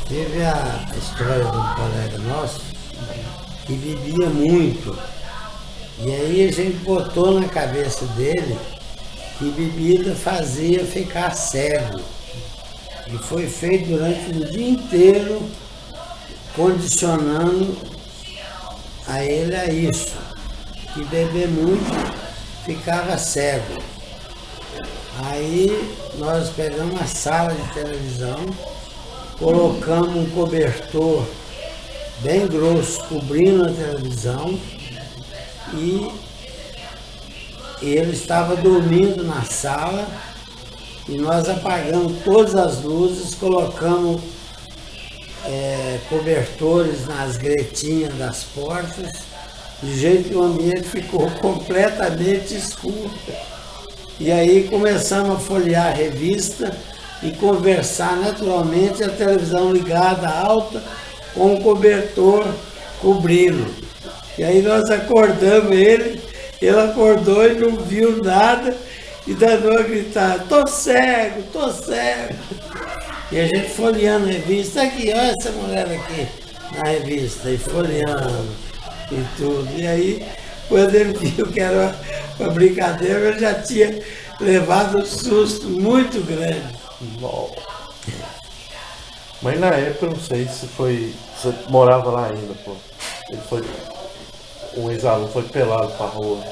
Teve a história de um colega nosso que bebia muito. E aí a gente botou na cabeça dele que bebida fazia ficar cego. E foi feito durante o dia inteiro, condicionando a ele a isso. Que beber muito ficava cego. Aí nós pegamos a sala de televisão, colocamos um cobertor bem grosso cobrindo a televisão e ele estava dormindo na sala e nós apagamos todas as luzes, colocamos cobertores nas gretinhas das portas, de jeito que o ambiente ficou completamente escuro. E aí começamos a folhear a revista e conversar naturalmente, a televisão ligada alta, com o cobertor cobrindo. E aí nós acordamos ele acordou e não viu nada, e danou a gritar, tô cego, tô cego. E a gente folheando a revista, aqui, olha essa mulher aqui na revista, e folheando e tudo. E aí, quando ele viu que era uma brincadeira, ele já tinha levado um susto muito grande. Bom. Mas na época, eu não sei se foi. Você morava lá ainda, pô. Ele foi. Um ex-aluno foi pelado pra rua.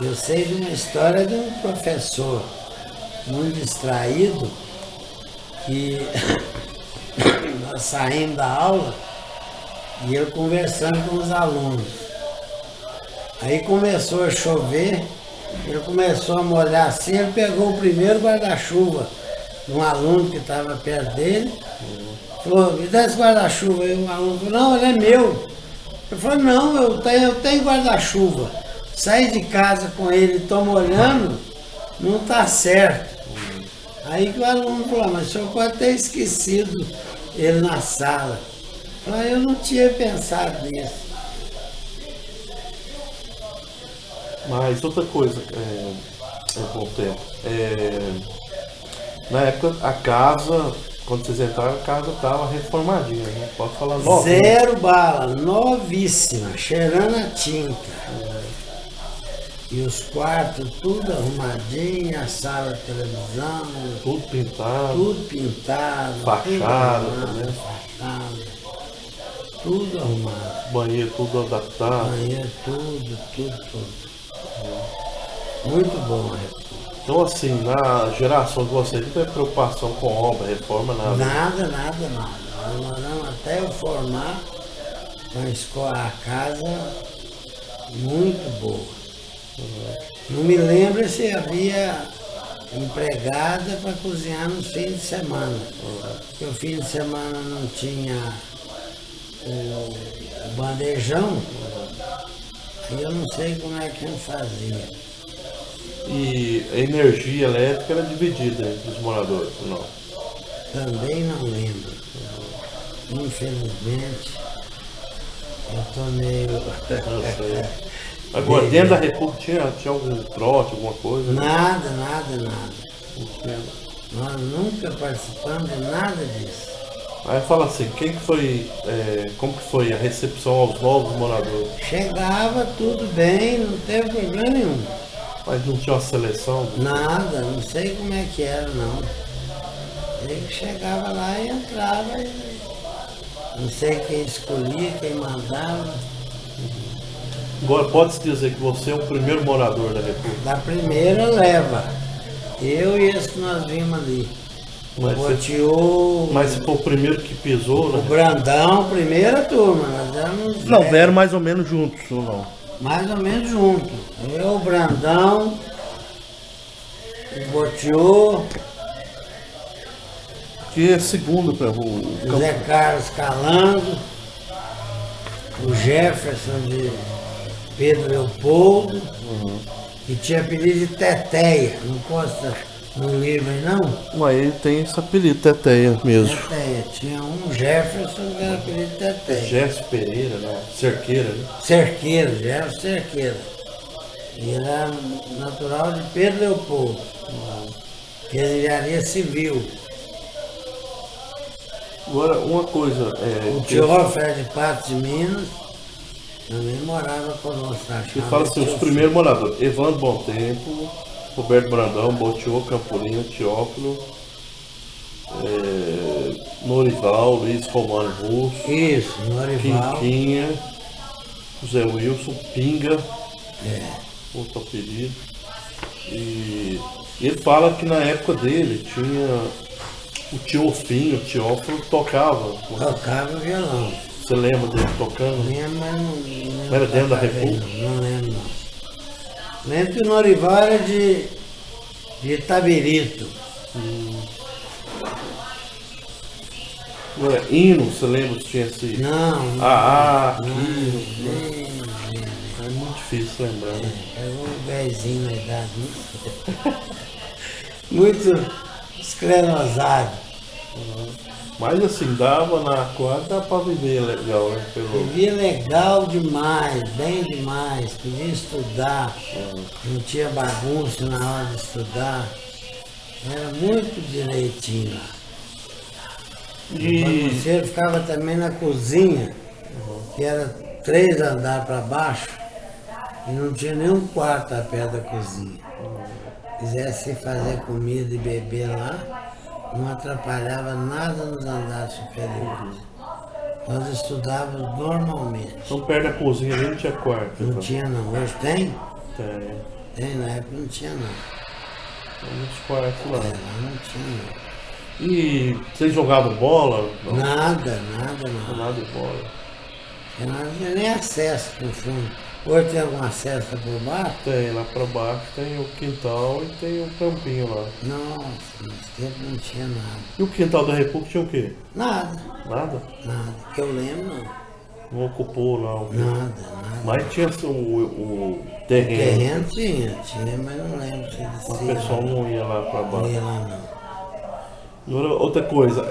Eu sei de uma história de um professor muito distraído que nós saímos da aula e ele conversando com os alunos. Aí começou a chover, ele começou a molhar assim, ele pegou o primeiro guarda-chuva de um aluno que estava perto dele, falou, me dá esse guarda-chuva aí, um aluno falou, não, ele é meu. Ele falou, não, eu tenho guarda-chuva. Sair de casa com ele e tô molhando, não tá certo. Aí que o aluno falou, mas o senhor pode ter esquecido ele na sala. Eu falei, eu não tinha pensado nisso. Mas outra coisa, bom tempo. Na época, a casa, quando vocês entraram, a casa estava reformadinha, né? Pode falar novinha. Zero bala, novíssima, cheirando a tinta. E os quartos tudo arrumadinho, a sala de televisão, Tudo pintado. tudo pintado, Fachada tudo também. fachada, tudo arrumado. Banheiro tudo adaptado. Banheiro, tudo. Muito bom, Então, assim, na geração de vocês, não teve preocupação com obra, reforma, nada. Nada. Nós moramos até eu formar com a escola, a casa muito boa. Não me lembro se havia empregada para cozinhar no fim de semana. Porque o fim de semana não tinha o bandejão, e eu não sei como é que eu fazia. E a energia elétrica era dividida entre os moradores, não? Também não lembro. Infelizmente, eu tô meio... Não sei. Agora, dentro da República tinha algum trote, alguma coisa? Né? Nada. Não tinha. Nós nunca participamos de nada disso. Aí fala assim, como que foi a recepção aos novos moradores? Chegava tudo bem, não teve problema nenhum. Mas não tinha uma seleção? Nada, não sei como é que era, não. Ele chegava lá e entrava, não sei quem escolhia, quem mandava. Agora, pode-se dizer que você é o primeiro morador da República? Da primeira leva, eu e esse que nós vimos ali. Mas O Botiô, Mas se for o primeiro que pisou, o né? Brandão, primeira turma, nós éramos Não, 10, vieram mais ou menos juntos, ou não? mais ou menos junto. Eu, o Brandão, o Botiô, Que é segundo para o Zé Carlos Calango, o Jefferson de Pedro Leopoldo, que tinha apelido de Teteia, não consta no livro aí não? Aí ele tem esse apelido, Teteia mesmo. Teteia, tinha um Jefferson que era apelido de Teteia. Gerson Pereira, né? Cerqueira, né? Cerqueira, Jefferson Cerqueira. E ele era natural de Pedro Leopoldo, que é engenharia civil. Agora, uma coisa, O Teófilo de Patos de Minas também morava conosco. que fala assim, os primeiros moradores, Evandro Bom Tempo, Roberto Brandão, Botiô, Campolino, Teófilo, Norival, Luiz Romano Russo, Isso, Norival. Quinquinha, José Wilson, Pinga, outro apelido. E ele fala que na época dele tinha o Teofinho, o Teófilo tocava. Tocava violão. Você lembra dele tocando? Lembro, mas não Era dentro da tocava ele, República? Não lembro, não. Lembro que o Norival era de Itabirito. Agora, hino, você lembra se tinha esse. Não, Aqui. nem- É muito difícil lembrar, né? pegou um vezinho na idade. Muito esclerosado. Mas assim, dava na quadra, dava pra viver legal, né? Vivia legal demais, bem demais, podia estudar, não tinha bagunça na hora de estudar, era muito direitinho. O bagunceiro ficava também na cozinha, que era 3 andares para baixo, e não tinha nenhum quarto a pé da cozinha. Quisesse fazer comida e beber lá, não atrapalhava nada nos andares superiores. Nós estudávamos normalmente. Então perto da cozinha ali não tinha quarto. Não então. tinha não. Hoje tem? Tem. Tem, na época não tinha não. Tem muitos quartos lá. Lá não tinha não. E vocês jogavam bola? Não, Nada não não. nada de bola. Não tinha nem acesso pro fundo. Hoje tem algum acesso por baixo? Tem, lá pra baixo tem o quintal e tem o campinho lá. Nossa, nesse tempo não tinha nada. E o quintal da República tinha o quê? Nada, Nada? que eu lembro não. Não ocupou lá o quê? Nada. Mas tinha assim, o terreno. Terreno tinha, mas não lembro se O descia. pessoal não ia lá pra Não baixo. ia lá não. Agora, outra coisa,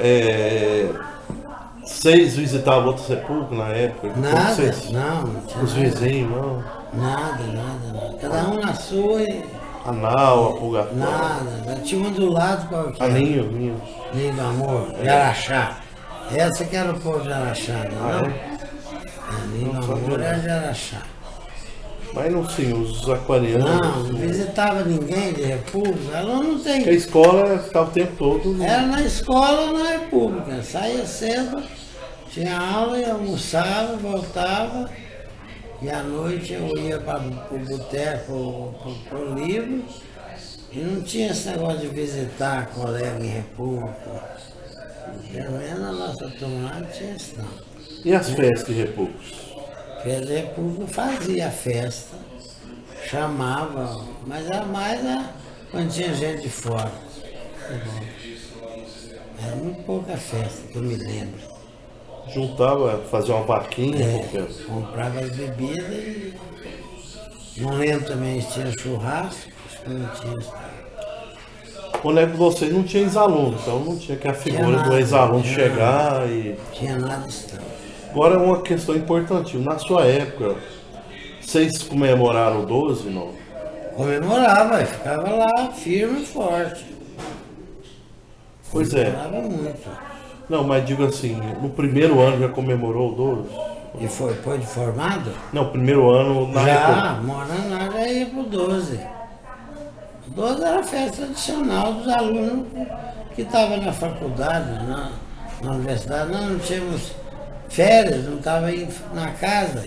vocês visitavam outras repúblicas na época? Nada, Vocês, não tinha os nada. vizinhos, não? Nada. Cada um na sua e Anal, Purgatório. nada. Tinha uma do lado qualquer. Ninho. Ninho do Amor, de Araxá. Essa que era o povo de Araxá, não é? Ninho do Amor era de Araxá. Mas não sim, os aquarianos. Não visitava ninguém de República, ela não Porque a tem. escola ficava o tempo todo. Era na escola na República. Saía cedo, tinha aula, e almoçava, voltava. E à noite eu ia para o boteco, para o livro. E não tinha esse negócio de visitar colega em República. Pelo menos na nossa turma lá não tinha isso não. E as festas de repúblicas? Festa de República fazia a festa, chamava, mas era mais quando tinha gente de fora. Era muito pouca festa, que eu me lembro. Juntava, fazia uma vaquinha, Comprava as bebidas e não lembro também se tinha churrasco, acho que não tinha isso. Quando é que vocês não tinham ex-aluno, então não tinha que a figura do nada, ex-aluno tinha chegar e. Tinha nada disso não. Agora uma questão importantíssima. Na sua época, vocês comemoraram o 12, não? Comemorava, ficava lá firme e forte. Pois é. Comemorava muito. Não, mas digo assim, no primeiro ano já comemorou o 12? E foi de formado? Não, primeiro ano na Já, época. morando lá, já ia pro 12. O 12 era a festa tradicional dos alunos que estavam na faculdade, na universidade. Nós não tínhamos férias, não estava aí na casa.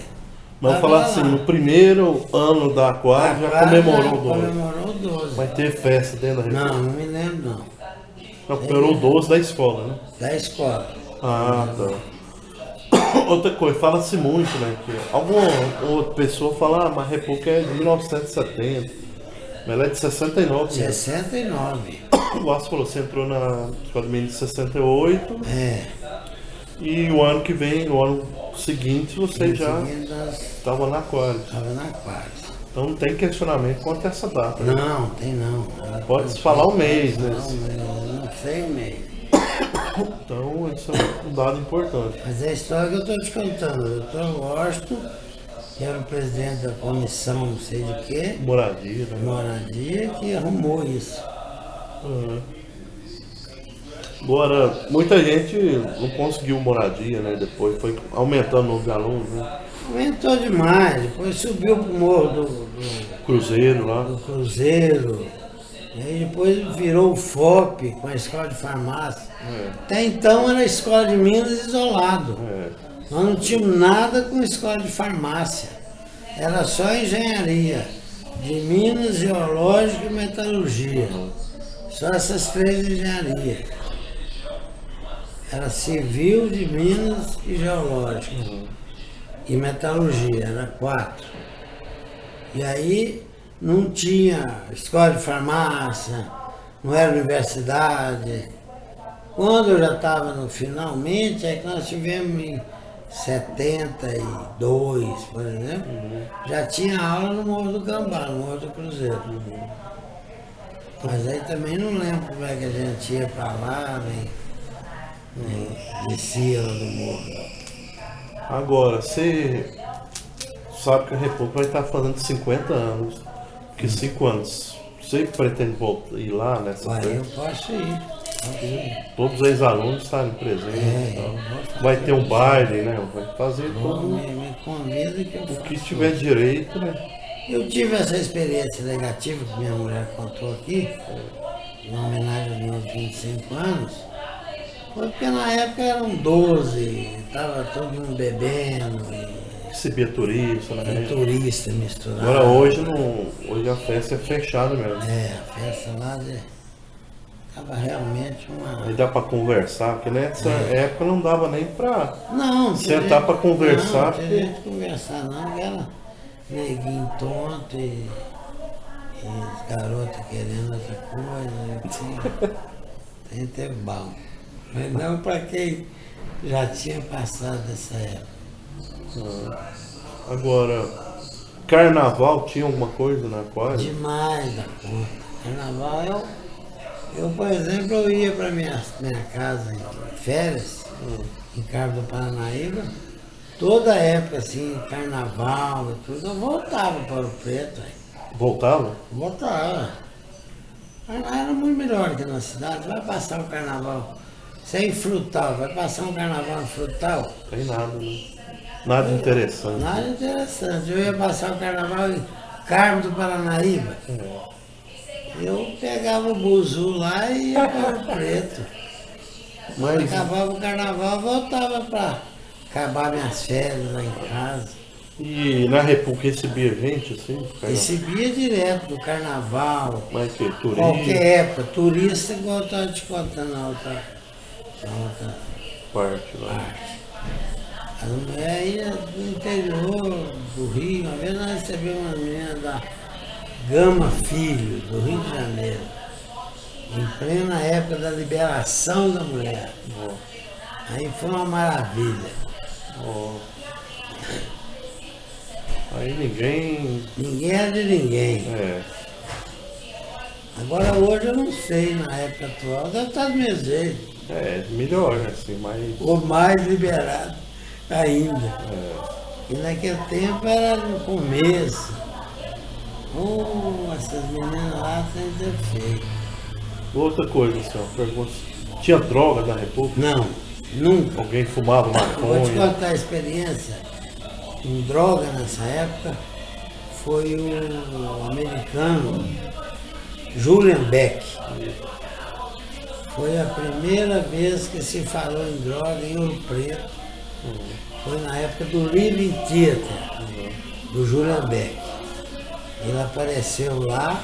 Mas eu Tava falar lá. assim, no primeiro ano da quadra já Agora comemorou o 12. Comemorou o 12. Mas teve festa dentro da República? Não me lembro não. Não, comemorou o 12 da escola, né? Da escola. Ah, tá. Outra coisa, fala-se muito, né? Que alguma outra pessoa fala, mas a República é de 1970. Mas ela é de 69. Né? 69. O Vasco falou, você entrou na escola de menino de 68 É. e o ano que vem, no ano seguinte, você já Nós estava na Aquários. estava na quarta. Então não tem questionamento quanto a essa data. Né? Não, tem não. Pode-se falar um mês, né? Não sei o mês. Então isso é um dado importante. Mas é a história que eu estou te contando. O doutor Washington, que era o presidente da comissão, não sei de quê, Moradia, né? moradia, que arrumou isso. Uhum. Agora, muita gente não conseguiu moradia, né? Depois foi aumentando o número de alunos, né? Aumentou demais, depois subiu pro morro Cruzeiro lá. do Cruzeiro, e aí depois virou o FOP com a escola de farmácia. Até então era a escola de Minas isolado. Nós não tínhamos nada com a escola de farmácia. Era só engenharia, de Minas, geológica e metalurgia. Só essas três engenharias. Era civil, de Minas e geológica. E metalurgia, era 4. E aí não tinha escola de farmácia, não era universidade. Quando eu já estava no finalmente, é que nós tivemos em 72, por exemplo, já tinha aula no Morro do Gambá, no Morro do Cruzeiro. Mas aí também não lembro como é que a gente ia para lá, nem descia lá do morro. Agora, você sabe que a República vai estar fazendo 50 anos. Que 5 anos. Você pretende voltar ir lá nessa Ué, eu festa? posso ir. Todos os ex-alunos estarem presentes. É, e tal. eu vou fazer Vai ter um isso. baile, né? Vai fazer Bom, tudo me convida que eu o faço. que tiver direito, né? Eu tive essa experiência negativa que minha mulher contou aqui, em homenagem aos meus 25 anos, foi porque na época eram 12, estava todo mundo bebendo, Recebia turista, né? e turista misturado. Agora hoje não. Hoje a festa é fechada mesmo. É, a festa lá estava realmente Aí uma... dá pra conversar, porque nessa época não dava nem pra Não, sentar pra conversar, Não, porque- tinha gente conversar não, porque era neguinho tonto e garota querendo outra coisa. Tem que ter bom. Mas não para quem já tinha passado dessa época. Agora, carnaval tinha alguma coisa na quadra? Demais da conta. Carnaval, eu por exemplo, eu ia para minha casa em férias, em Cabo do Paranaíba, toda época assim, carnaval e tudo, eu voltava para o Preto. Aí. Voltava? Voltava. Mas lá era muito melhor que na cidade. Vai passar o carnaval. Você é em Frutal, vai passar um carnaval em Frutal? Tem nada, né? Nada interessante. Nada interessante. Eu ia passar o carnaval em Carmo do Paranaíba. Eu pegava o buzu lá e ia para o Preto. Quando Mas acabava o carnaval, eu voltava para acabar minhas férias lá em casa. e na República recebia gente assim? Carnaval? Recebia direto do carnaval, Mas que turista? qualquer época, turista, igual eu estava te contando na outra Parte lá. parte. As mulheres iam do interior do Rio, uma vez nós recebemos uma menina da Gama Filho, do Rio de Janeiro, em plena época da liberação da mulher. Ó, Aí foi uma maravilha. ó. Aí ninguém. Ninguém é de ninguém. É. Agora hoje eu não sei, na época atual, deve estar do mesmo jeito. É, melhor, né? Assim, mas. Ou mais liberado ainda. É. E naquele tempo era no começo. Essas meninas lá sem defeito. Outra coisa, assim, ó, pergunta. Tinha droga na República? Não, nunca. Alguém fumava Eu vou te maconha? contar a experiência em droga nessa época. Foi o americano Julian Beck. Foi a primeira vez que se falou em droga em Ouro Preto. Foi na época do Living Theater, do Julian Beck. Ele apareceu lá,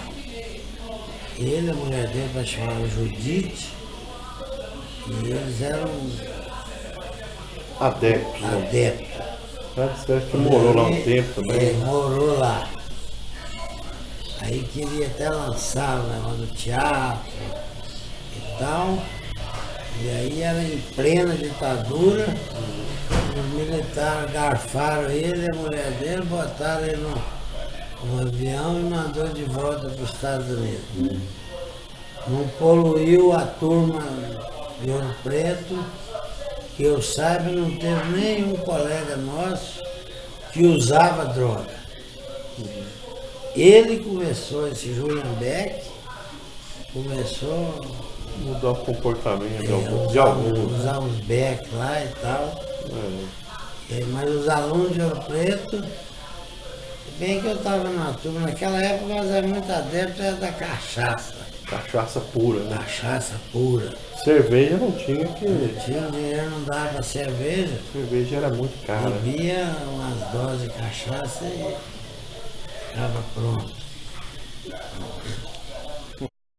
ele, a mulher dele, que chamava Judite, e eles eram Adeptos, né? adeptos. Sabe que morou lá um tempo também. Morou lá. Aí queria até lançar o negócio do teatro e tal. E aí era em plena ditadura, os militares garfaram ele e a mulher dele, botaram ele no avião e mandou de volta para os Estados Unidos. Não poluiu a turma de Ouro Preto, que eu saiba, não teve nenhum colega nosso que usava droga. Ele começou, esse Julian Beck, começou Mudar o comportamento de usar, alguns. usar uns becos lá e tal. É. Mas os alunos de Ouro Preto, bem que eu estava na turma, naquela época nós éramos muito adeptos da cachaça. Cachaça pura, né? Cachaça pura. Cerveja não tinha que. Tinha um dinheiro, não dava pra cerveja. Cerveja era muito cara. Bebia umas doses de cachaça e ficava pronto.